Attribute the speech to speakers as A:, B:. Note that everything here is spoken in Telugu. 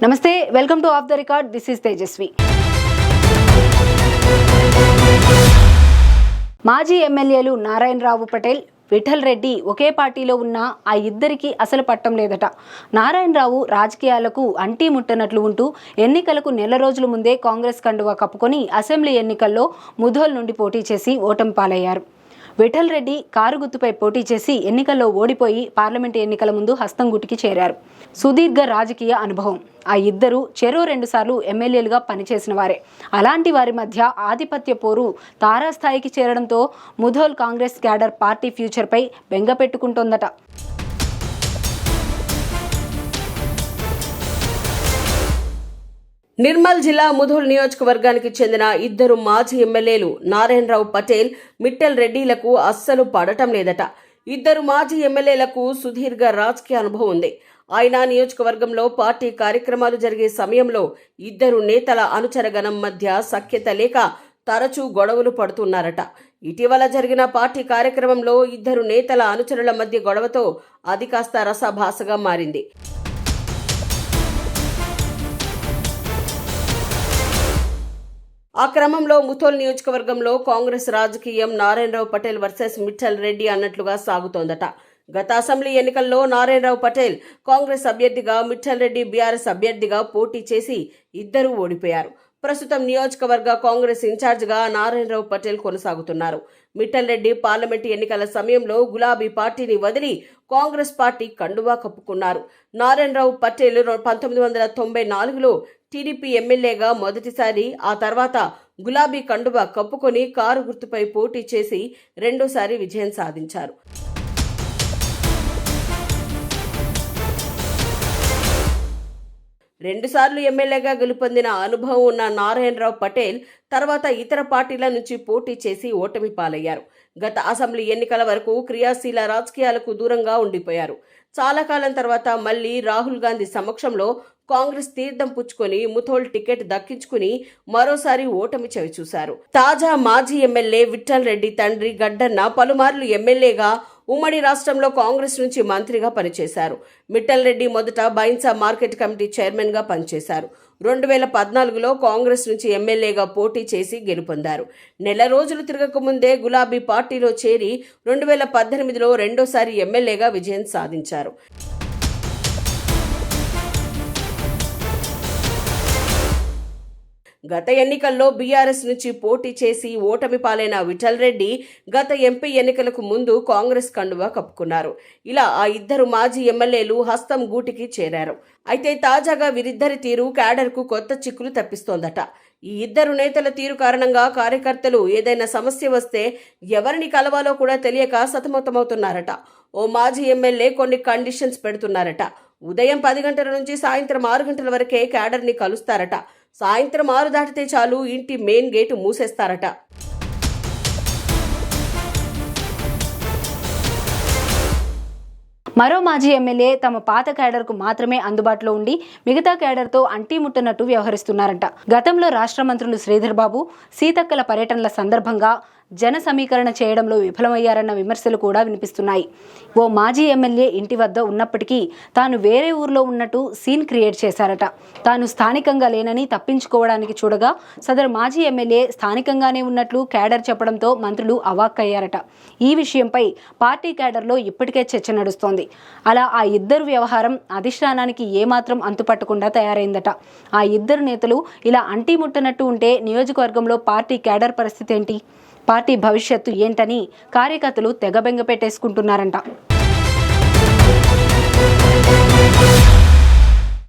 A: నమస్తే, welcome to off the record. This is Tejaswi. మాజీ ఎమ్మెల్యేలు నారాయణరావు పటేల్, విఠల్ రెడ్డి ఒకే పార్టీలో ఉన్న ఆ ఇద్దరికి అసలు పట్టం లేదట. నారాయణరావు రాజకీయాలకు అంటీ ముట్టనట్లు ఉంటూ ఎన్నికలకు నెల రోజుల ముందే కాంగ్రెస్ కండువా కప్పుకొని అసెంబ్లీ ఎన్నికల్లో ముధోల్ నుండి పోటీ చేసి ఓటమి పాలయ్యారు. విఠల్ రెడ్డి కారు గుర్తుపై పోటీ చేసి ఎన్నికల్లో ఓడిపోయి పార్లమెంటు ఎన్నికల ముందు హస్తం గుటికి చేరారు. సుదీర్ఘ రాజకీయ అనుభవం. ఆ ఇద్దరు చెరో 2 సార్లు ఎమ్మెల్యేలుగా పనిచేసిన వారే. అలాంటి వారి మధ్య ఆధిపత్య పోరు తారాస్థాయికి చేరడంతో ముధోల్ కాంగ్రెస్ క్యాడర్ పార్టీ ఫ్యూచర్పై బెంగ పెట్టుకుంటోందట.
B: నిర్మల్ జిల్లా ముధోల్ నియోజకవర్గానికి చెందిన ఇద్దరు మాజీ ఎమ్మెల్యేలు నారాయణరావు పటేల్, మిట్టల్ రెడ్డిలకు అస్సలు పడటం లేదట. ఇద్దరు మాజీ ఎమ్మెల్యేలకు సుదీర్ఘ రాజకీయ అనుభవం ఉంది. ఆయన నియోజకవర్గంలో పార్టీ కార్యక్రమాలు జరిగే సమయంలో ఇద్దరు నేతల అనుచరగణం మధ్య సఖ్యత లేక తరచూ గొడవలు పడుతున్నారట. ఇటీవల జరిగిన పార్టీ కార్యక్రమంలో ఇద్దరు నేతల అనుచరుల మధ్య గొడవతో అది కాస్త రసాభాసగా మారింది. ఆ క్రమంలో ముధోల్ నియోజకవర్గంలో కాంగ్రెస్ రాజకీయం నారాయణరావు పటేల్ వర్సెస్ మిట్టల్ రెడ్డి అన్నట్లుగా సాగుతోందట. గత అసెంబ్లీ ఎన్నికల్లో నారాయణరావు పటేల్ కాంగ్రెస్ అభ్యర్థిగా, మిట్టల్ రెడ్డి బీఆర్ఎస్ అభ్యర్థిగా పోటీ చేసి ఇద్దరూ ఓడిపోయారు. ప్రస్తుతం నియోజకవర్గ కాంగ్రెస్ ఇన్ఛార్జిగా నారాయణరావు పటేల్ కొనసాగుతున్నారు. మిట్టల్ రెడ్డి పార్లమెంటు ఎన్నికల సమయంలో గులాబీ పార్టీని వదిలి కాంగ్రెస్ పార్టీ కండువా కప్పుకున్నారు. నారాయణరావు పటేల్ 1994లో టీడీపీ ఎమ్మెల్యేగా మొదటిసారి, ఆ తర్వాత గులాబీ కండువా కప్పుకొని కారు గుర్తుపై పోటీ చేసి రెండోసారి విజయం సాధించారు. రెండుసార్లు ఎమ్మెల్యేగా గెలుపొందిన అనుభవం ఉన్న నారాయణరావు పటేల్ తర్వాత ఇతర పార్టీల నుంచి పోటీ చేసి ఓటమి పాలయ్యారు. గత అసెంబ్లీ ఎన్నికల వరకు క్రియాశీల రాజకీయాలకు దూరంగా ఉండిపోయారు. చాలా కాలం తర్వాత మళ్లీ రాహుల్ గాంధీ సమక్షంలో కాంగ్రెస్ తీర్థం పుచ్చుకొని ముధోల్ టికెట్ దక్కించుకుని మరోసారి ఓటమి చవిచూశారు. తాజా మాజీ ఎమ్మెల్యే విఠల్ రెడ్డి తండ్రి గడ్డన్న పలుమార్లు ఎమ్మెల్యేగా, ఉమ్మడి రాష్ట్రంలో కాంగ్రెస్ నుంచి మంత్రిగా పనిచేశారు. మిట్టల్ రెడ్డి మొదట బైన్సా మార్కెట్ కమిటీ చైర్మన్ గా పనిచేశారు. 2014లో కాంగ్రెస్ నుంచి ఎమ్మెల్యేగా పోటీ చేసి గెలుపొందారు. నెల రోజులు తిరగకముందే గులాబీ పార్టీలో చేరి 2018లో రెండోసారి ఎమ్మెల్యేగా విజయం సాధించారు. గత ఎన్నికల్లో బీఆర్ఎస్ నుంచి పోటీ చేసి ఓటమి పాలైన విఠల్ రెడ్డి గత ఎంపీ ఎన్నికలకు ముందు కాంగ్రెస్ కండువా కప్పుకున్నారు. ఇలా ఆ ఇద్దరు మాజీ ఎమ్మెల్యేలు హస్తం గూటికి చేరారు. అయితే తాజాగా వీరిద్దరి తీరు క్యాడర్కు కొత్త చిక్కులు తప్పిస్తోందట. ఈ ఇద్దరు నేతల తీరు కారణంగా కార్యకర్తలు ఏదైనా సమస్య వస్తే ఎవరిని కలవాలో కూడా తెలియక సతమతమవుతున్నారట. ఓ మాజీ ఎమ్మెల్యే కొన్ని కండిషన్స్ పెడుతున్నారట. ఉదయం 10 గంటల నుంచి సాయంత్రం 6 గంటల వరకే క్యాడర్ని కలుస్తారట. సాయంత్రం 6 దాటితే చాలు ఇంటి మెయిన్ గేటు మూసేస్తారట.
A: మరో మాజీ ఎమ్మెల్యే తమ పాత క్యాడర్కు మాత్రమే అందుబాటులో ఉండి మిగతా క్యాడర్తో అంటీముట్టనట్టు వ్యవహరిస్తున్నారంట. గతంలో రాష్ట్ర మంత్రులు శ్రీధర్ బాబు, సీతక్కల పర్యటనల సందర్భంగా జన సమీకరణ చేయడంలో విఫలమయ్యారన్న విమర్శలు కూడా వినిపిస్తున్నాయి. ఓ మాజీ ఎమ్మెల్యే ఇంటి వద్ద ఉన్నప్పటికీ తాను వేరే ఊర్లో ఉన్నట్టు సీన్ క్రియేట్ చేశారట. తాను స్థానికంగా లేనని తప్పించుకోవడానికి చూడగా సదరు మాజీ ఎమ్మెల్యే స్థానికంగానే ఉన్నట్లు క్యాడర్ చెప్పడంతో మంత్రులు అవాక్కయ్యారట. ఈ విషయంపై పార్టీ క్యాడర్లో ఇప్పటికే చర్చ నడుస్తోంది. అలా ఆ ఇద్దరు వ్యవహారం అధిష్టానానికి ఏమాత్రం అంతుపట్టకుండా తయారైందట. ఆ ఇద్దరు నేతలు ఇలా అంటీముట్టనట్టు ఉంటే నియోజకవర్గంలో పార్టీ క్యాడర్ పరిస్థితి ఏంటి, పార్టీ భవిష్యత్తు ఏంటని కార్యకర్తలు తెగబెంగ పెట్టేసుకుంటున్నారంట.